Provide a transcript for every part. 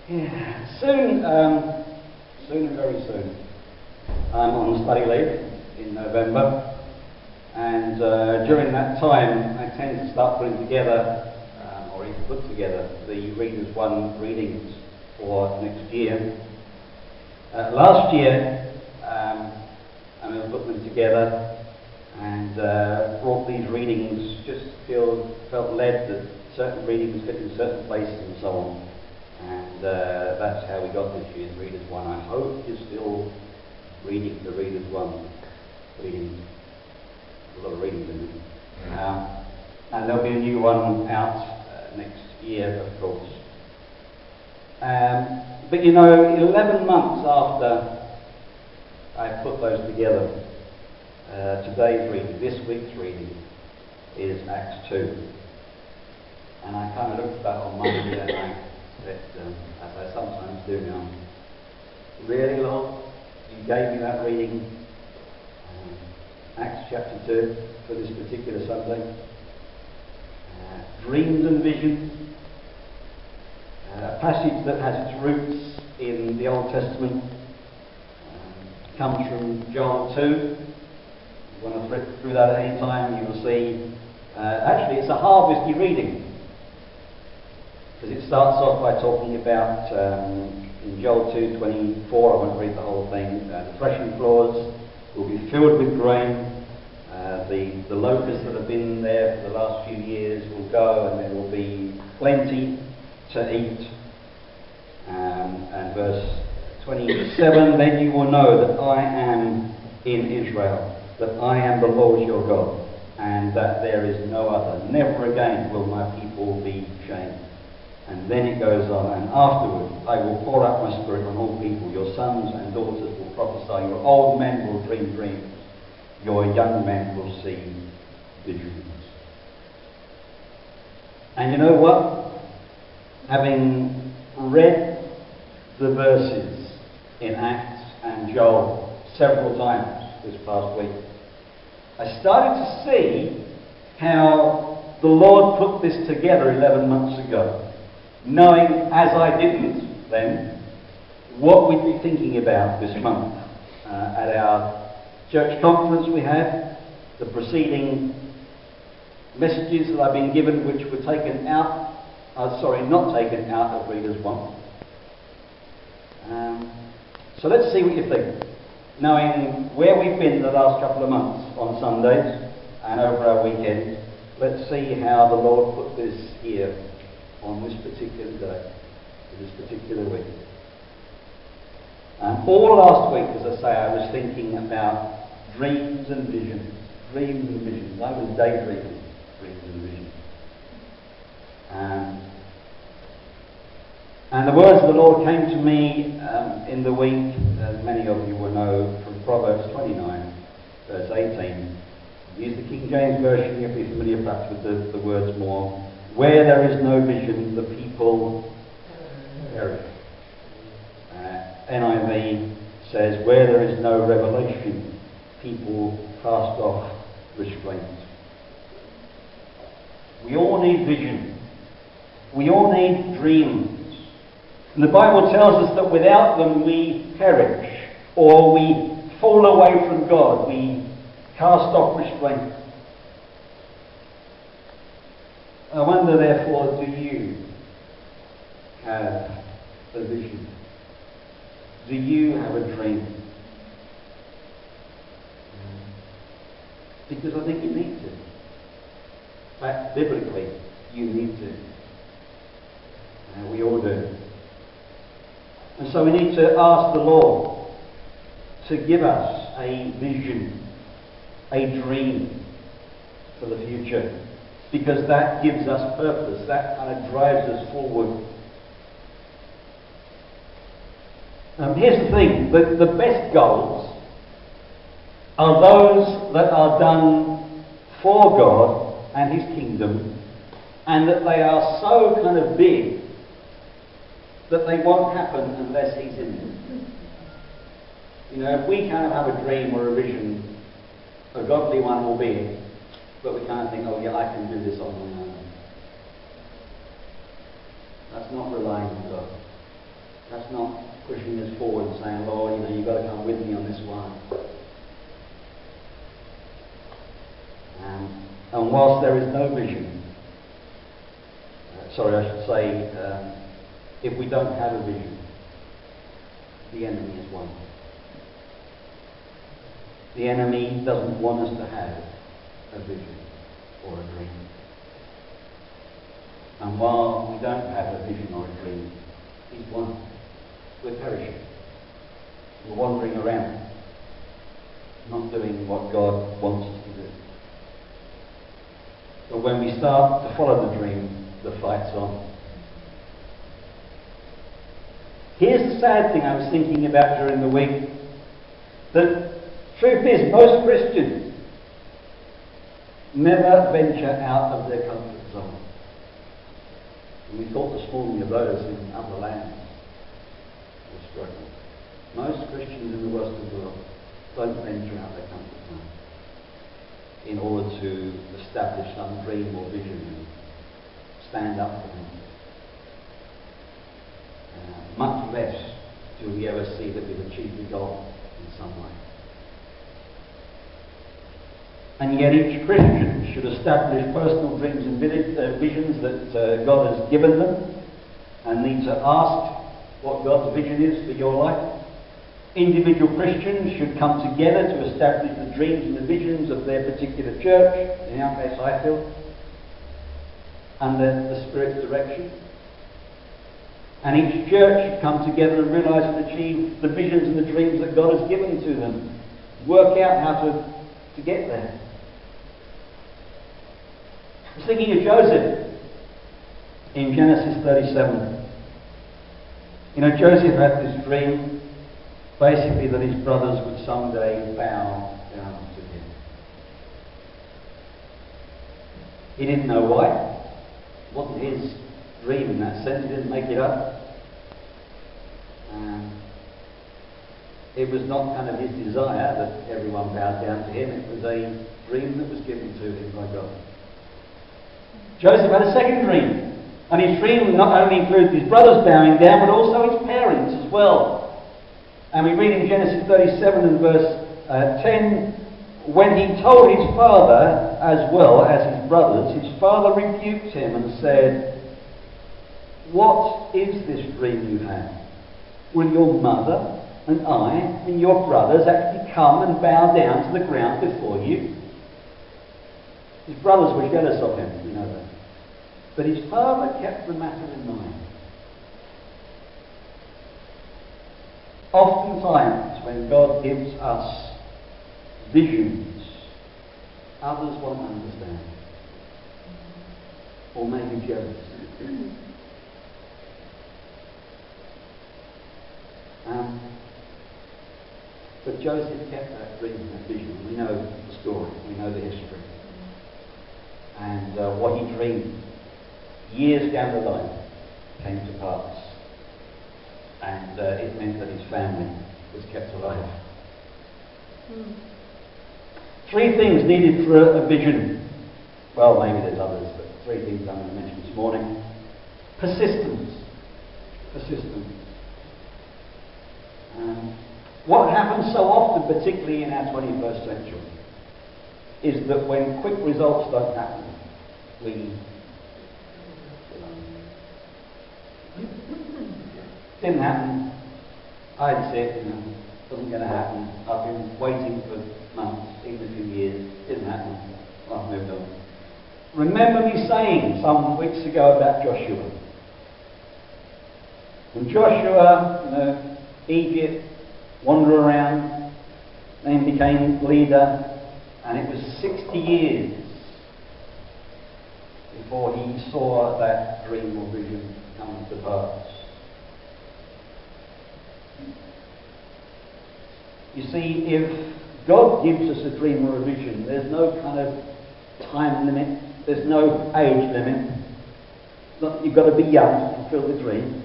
Yeah, soon and very soon. I'm on study leave in November, and during that time I tend to start putting together, or even put together, the Readers One readings for next year. Last year I put them together and brought these readings, just felt led that certain readings fit in certain places and so on. And that's how we got this year's Readers One. I hope you're still reading the Readers One. Reading a lot of reading in it. And there'll be a new one out next year, of course. But you know, 11 months after I put those together, today's reading, this week's reading, is Acts 2. And I kind of looked at that on Monday and I said, as I sometimes do now, really, Lord, you gave me that reading, Acts chapter 2, for this particular Sunday. Dreams and visions, a passage that has its roots in the Old Testament, comes from Joel 2. If you want to flip through that at any time, you will see, actually it's a harvesty reading. Because it starts off by talking about, in Joel 2:24, I won't read the whole thing, the threshing floors will be filled with grain, the locusts that have been there for the last few years will go, and there will be plenty to eat. And verse 27, then you will know that I am in Israel, that I am the Lord your God, and that there is no other. Never again will my people be shamed. And then it goes on, and afterward I will pour out my spirit on all people. Your sons and daughters will prophesy, your old men will dream dreams, your young men will see visions. And you know what? Having read the verses in Acts and Joel several times this past week, I started to see how the Lord put this together 11 months ago, knowing, as I didn't then, what we'd be thinking about this month. At our church conference we had, the preceding messages that I've been given, which were taken out, not taken out of Readers One. So let's see what you think. Knowing where we've been the last couple of months on Sundays and over our weekend, let's see how the Lord put this here on this particular day, this particular week. All last week, as I say, I was thinking about dreams and visions. Dreams and visions. I was daydreaming dreams and visions. And the words of the Lord came to me in the week, as many of you will know, from Proverbs 29, verse 18. Use the King James Version, you'll be familiar perhaps with the words more. Where there is no vision, the people perish. NIV says, where there is no revelation, people cast off restraint. We all need vision. We all need dreams. And the Bible tells us that without them we perish, or we fall away from God. We cast off restraint. I wonder, therefore, do you have a vision? Do you have a dream? Because I think you need to. In fact, biblically, you need to. We all do. And so we need to ask the Lord to give us a vision, a dream for the future. Because that gives us purpose, that kind of drives us forward. Here's the thing, the best goals are those that are done for God and His kingdom, and that they are so kind of big that they won't happen unless He's in them. You know, if we kind of have a dream or a vision, a godly one will be, but we can't think, oh yeah, I can do this on my own. That's not relying on God. That's not pushing us forward and saying, Lord, you've got to come with me on this one. And whilst there is no vision, if we don't have a vision, the enemy is one. The enemy doesn't want us to have a vision or a dream. And while we don't have a vision or a dream, he's one. We're perishing. We're wandering around, not doing what God wants us to do. But when we start to follow the dream, the fight's on. Here's the sad thing I was thinking about during the week. The truth is, most Christians never venture out of their comfort zone. And we thought this morning of those in other lands who are struggling. Most Christians in the Western world don't venture out of their comfort zone in order to establish some dream or vision and stand up for them. Much less do we ever see that we've achieved the goal in some way. And yet each Christian should establish personal dreams and visions that God has given them, and need to ask what God's vision is for your life. Individual Christians should come together to establish the dreams and the visions of their particular church, in our case Highfield, under the Spirit's direction. And each church should come together and realise and achieve the visions and the dreams that God has given to them. Work out how to get there. I was thinking of Joseph in Genesis 37. Joseph had this dream, basically, that his brothers would someday bow down to him. He didn't know why. It wasn't his dream in that sense. He didn't make it up. It was not kind of his desire that everyone bowed down to him. It was a dream that was given to him by God. Joseph had a second dream. And his dream not only included his brothers bowing down, but also his parents as well. And we read in Genesis 37 and verse 10, when he told his father as well as his brothers, his father rebuked him and said, "What is this dream you have? Will your mother and I and your brothers actually come and bow down to the ground before you?" His brothers were jealous of him, we know that. But his father kept the matter in mind. Oftentimes, when God gives us visions, others won't understand, or may be jealous. But Joseph kept that dream, that vision. We know the story, we know the history. And what he dreamed years down the line came to pass. And it meant that his family was kept alive. Three things needed for a vision. Well, maybe there's others, but three things I'm going to mention this morning. Persistence. Persistence. What happens so often, particularly in our 21st century, is that when quick results don't happen, we didn't happen. I didn't see it, wasn't going to happen. I've been waiting for months, even a few years. Didn't happen. I've moved on. Remember me saying some weeks ago about Joshua. When Joshua, Egypt, wandered around, then became leader, and it was 60 years before he saw that dream or vision come to pass. You see, if God gives us a dream or a vision, there's no kind of time limit, there's no age limit. It's not that you've got to be young to fulfill the dream.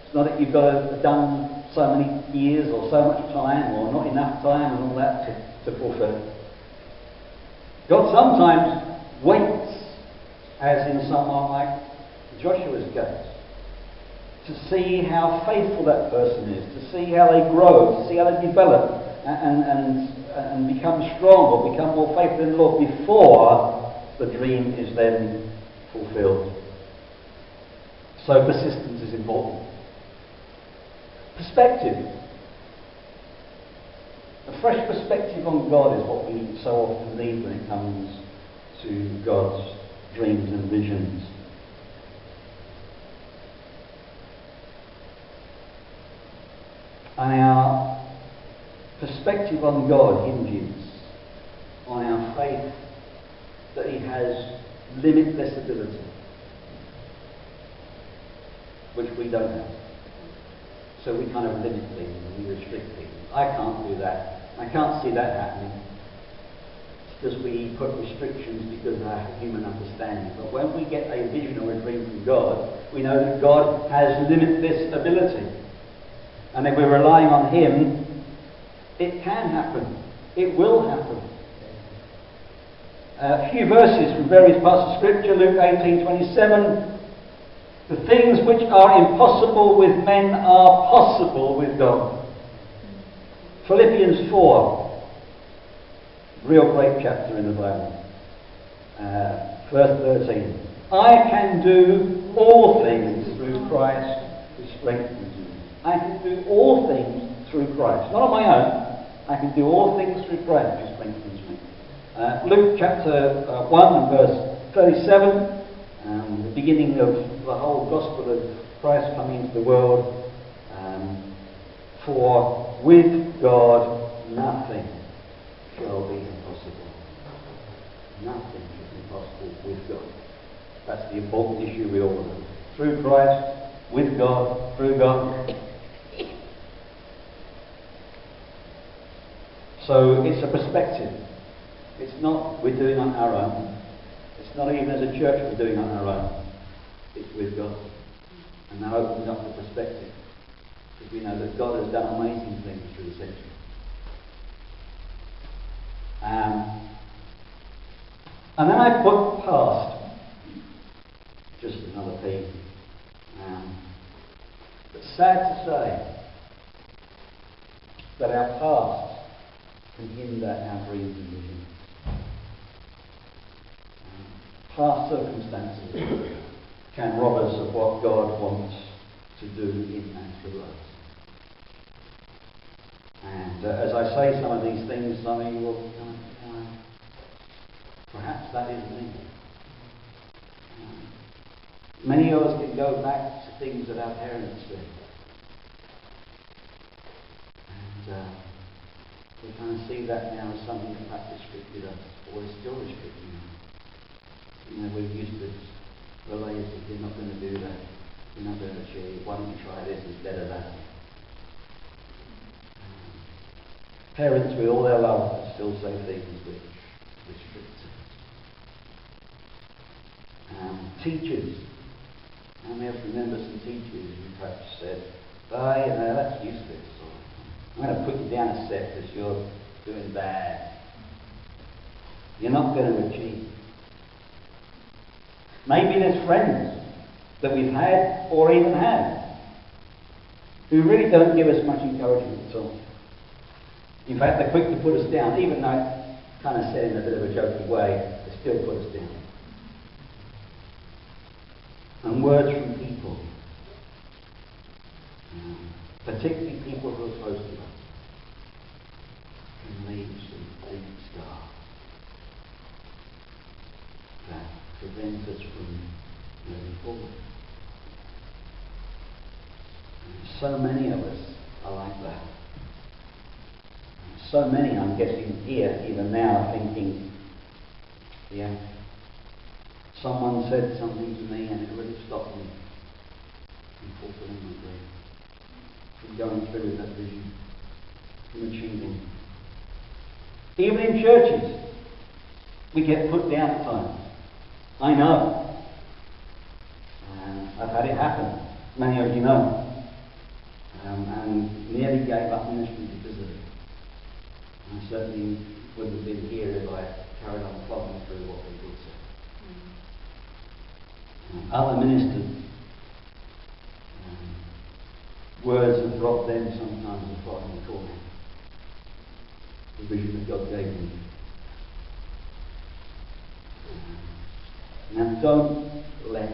It's not that you've got to have done so many years or so much time or not enough time and all that to fulfill it. God sometimes waits, as in someone like Joshua's case, to see how faithful that person is, to see how they grow, to see how they develop and become strong or become more faithful in the Lord before the dream is then fulfilled. So persistence is important. Perspective. A fresh perspective on God is what we so often need when it comes to God's dreams and visions. And our perspective on God hinges on our faith that He has limitless ability, which we don't have. So we kind of limit things and we restrict things. I can't do that. I can't see that happening. It's because we put restrictions because of our human understanding. But when we get a vision or a dream from God, we know that God has limitless ability. And if we're relying on Him, it can happen. It will happen. A few verses from various parts of Scripture. Luke 18:27. The things which are impossible with men are possible with God. Philippians 4. Real great chapter in the Bible. Verse 13. I can do all things through Christ who strengthens me. I can do all things through Christ. Not on my own. I can do all things through Christ who strengthens me. Luke chapter 1 and verse 37. The beginning of the whole gospel of Christ coming into the world. For with God nothing shall be impossible. Nothing is impossible with God. That's the important issue we all know. Through Christ, with God, through God. So it's a perspective. It's not we're doing on our own. It's not even as a church we're doing on our own. It's with God. And that opens up the perspective. Because we know that God has done amazing things through the centuries. And then I put past, just another P. But sad to say that our past can hinder our dreams and visions. Past circumstances can rob us of what God wants to do in and through us. And as I say some of these things, some of you will perhaps that is me. Many of us can go back to things that our parents did. And we kind of see that now as something that perhaps restricted us, or is still restricting us. You know, we're used to relay as if you're not going to do that. You're not going to achieve. Why don't you try this instead of that? Parents, with all their love, still say things which restrict us. Teachers. I may have remember some teachers who perhaps said, oh, you know, that's useless. Or, I'm going to put you down a step because you're doing bad. You're not going to achieve. Maybe there's friends that we've had or even had who really don't give us much encouragement at all. In fact, they're quick to put us down, even though it's kind of said in a bit of a joking way, they still put us down. And words from people, particularly people who are close to us, can leave some deep scars that prevent us from moving forward. And so many of us are like that. And so many, I'm guessing here, even now, are thinking, yeah, someone said something to me and it really stopped me from fulfilling my dream, from going through that vision, from achieving. Even in churches, we get put down at times. I know. I've had it happen. Many of you know. And nearly gave up ministry because of it. I certainly wouldn't have been here if I carried on plodding through what people said. Other ministers Joseph robbed them sometimes and frightened the corner. The vision that God gave me. Now don't let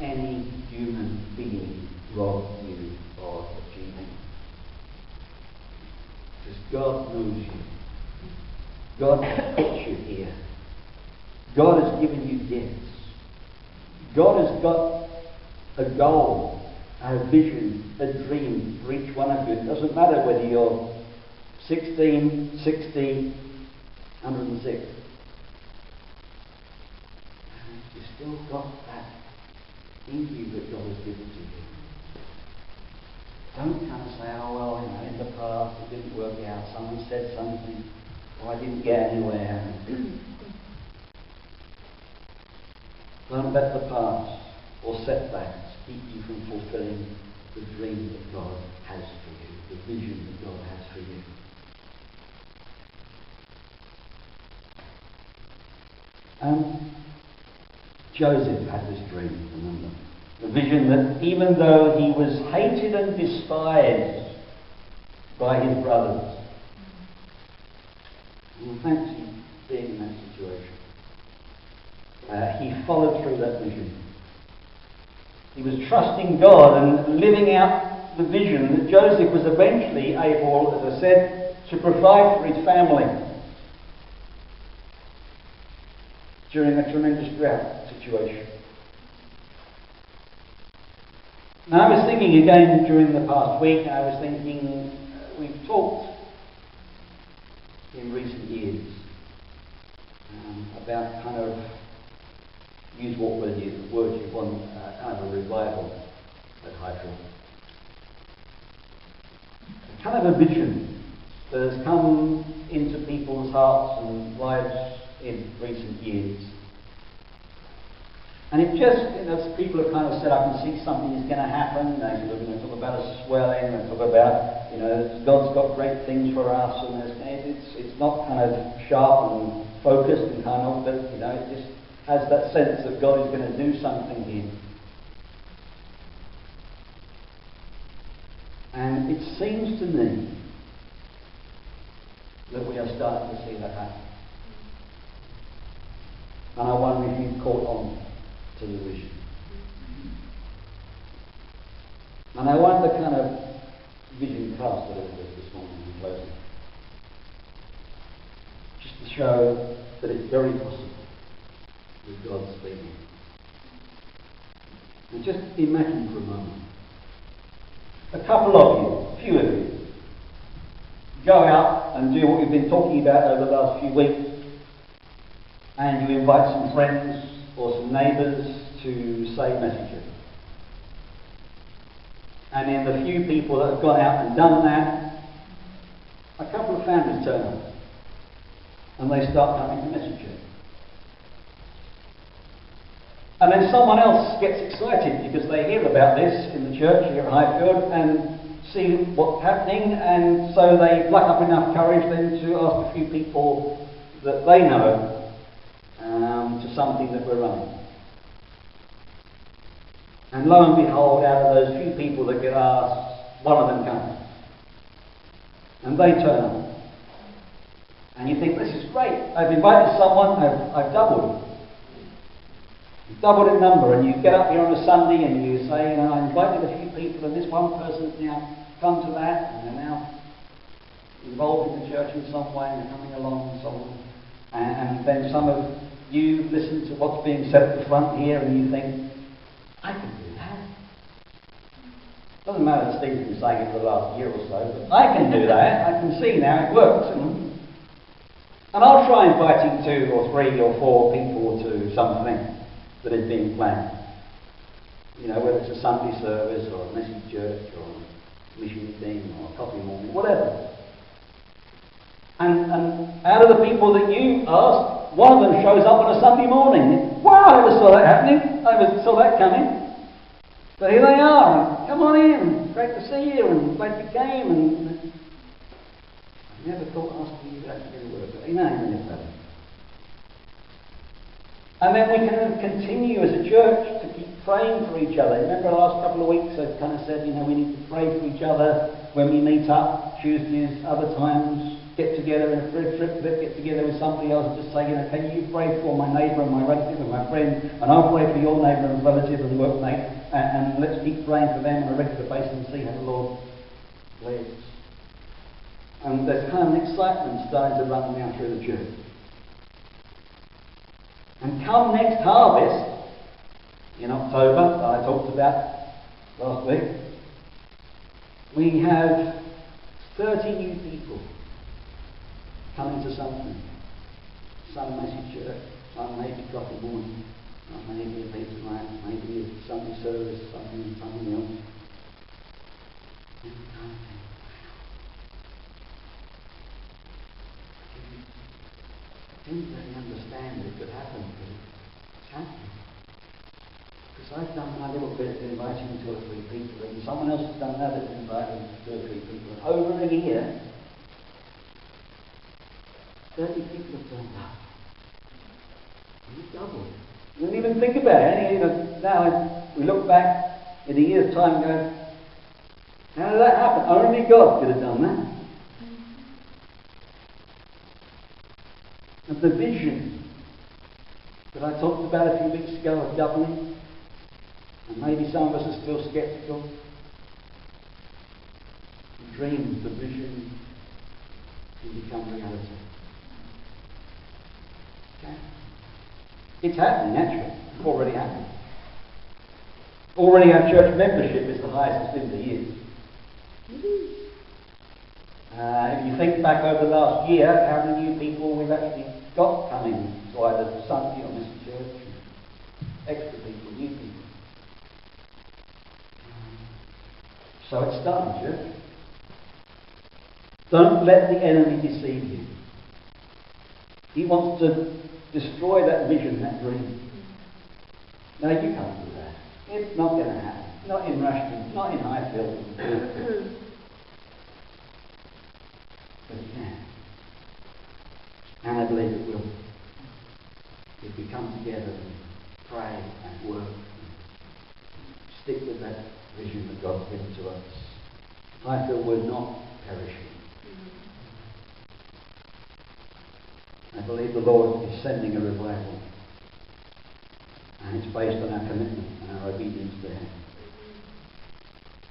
any human being rob you of achieving. Because God knows you. God has put you here. God has given you gifts. God has got a goal, a vision, a dream for each one of you. It doesn't matter whether you're 16, 60, 106. You've still got that in you that God has given to you. Don't kind of say, oh well, in the past it didn't work out, someone said something, or I didn't get anywhere. Don't let the past or setbacks keep you from fulfilling the dream that God has for you, the vision that God has for you. Joseph had this dream, remember? The vision that even though he was hated and despised by his brothers, he fancied being in that situation. He followed through that vision. He was trusting God and living out the vision that Joseph was eventually able, as I said, to provide for his family during a tremendous drought situation. Now I was thinking again during the past week, I was thinking, we've talked in recent years about kind of, use what word you want, kind of a revival at Highfield. Kind of a vision that has come into people's hearts and lives in recent years. And it just, as people have kind of said, I can see something is going to happen. They're going to talk about a swelling, they talk about, God's got great things for us, and it's not kind of sharp and focused and kind of, but it just has that sense that God is going to do something here. And it seems to me that we are starting to see that happen. And I wonder if you've caught on to the vision. And I want the kind of vision cast a little bit this morning in closing. Just to show that it's very possible with God speaking. And just imagine for a moment. A couple of you, a few of you, go out and do what we've been talking about over the last few weeks, and you invite some friends or some neighbours to say messages. And in the few people that have gone out and done that, a couple of families turn up and they start coming to messages. And then someone else gets excited because they hear about this in the church here at Highfield and see what's happening, and so they pluck up enough courage then to ask a few people that they know to something that we're running. And lo and behold, out of those few people that get asked, one of them comes. And they turn up. And you think, this is great. I've invited someone, I've doubled. You've doubled in number, and you get up here on a Sunday and you say, I invited a few people, and this one person's now come to that, and they're now involved in the church in some way, and they're coming along and so on. And then some of you listen to what's being said at the front here, and you think, I can do that. Doesn't matter that Steve's been saying it for the last year or so, but I can do that. I can see now it works. And I'll try inviting 2 or 3 or 4 people to something that is being planned. Whether it's a Sunday service or a message church or a mission thing or a coffee morning, whatever. And out of the people that you asked, one of them shows up on a Sunday morning. Wow, I never saw that happening. I never saw that coming. But here they are. Come on in. Great to see you, and glad you came. And I never thought asking you that to do work, but amen. And then we can continue as a church to keep praying for each other. Remember the last couple of weeks I've kind of said, we need to pray for each other when we meet up, Tuesdays, other times, get together in a trip, get together with somebody else and just say, can you pray for my neighbour and my relative and my friend, and I'll pray for your neighbour and relative and workmate, and let's keep praying for them on a regular basis and see how the Lord leads. And there's kind of an excitement starting to run now through the church. And come next harvest, in October, that I talked about last week, we have 30 new people coming to something. Some message church, some maybe coffee morning, some maybe a pizza night, maybe a Sunday service, something else. I didn't really understand that it could happen, but it's happening. Because I've done my little bit of inviting 2 or 3 people, and someone else has done another bit of inviting 2 or 3 people, and over a year, 30 people have turned up. And it's doubled. You don't even think about it. Now we look back in a year's time and go, how did that happen? Only God could have done that. And the vision that I talked about a few weeks ago of governing, and maybe some of us are still sceptical. The dreams, the vision can become reality. Okay? It's happening, actually. It's already happening. Already our church membership is the highest it's been for years. If you think back over the last year, how many new people we've actually got coming to either Sunday or Mr. Church, extra people, new people. So it's starting, church. Don't let the enemy deceive you. He wants to destroy that vision, that dream. No, you can't do that. It's not going to happen. Not in Rushden, not in Highfield. But it can. And I believe it will. If we come together and pray and work and stick with that vision that God's given to us, I feel we're not perishing. I believe the Lord is sending a revival. And it's based on our commitment and our obedience to Him.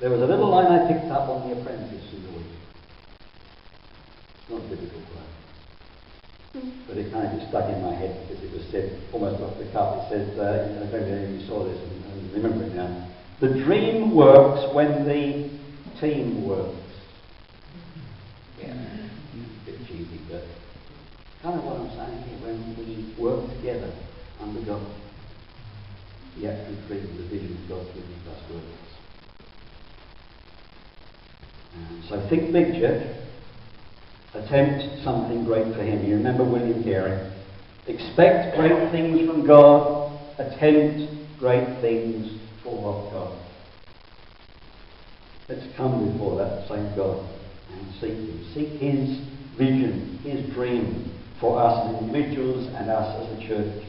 There was a little line I picked up on The Apprentice in the week. It's not a biblical quote. But it kind of just stuck in my head because it was said almost off the cuff. It says, I don't know if you saw this and remember it now. The dream works when the team works. Yeah, a bit cheesy, but kind of what I'm saying here. When we work together under God, the actual dream, the vision of God's given us works. So think big, church. Attempt something great for Him. You remember William Carey. Expect great things from God. Attempt great things for God. Let's come before that same God and seek Him. Seek His vision, His dream for us as individuals and us as a church.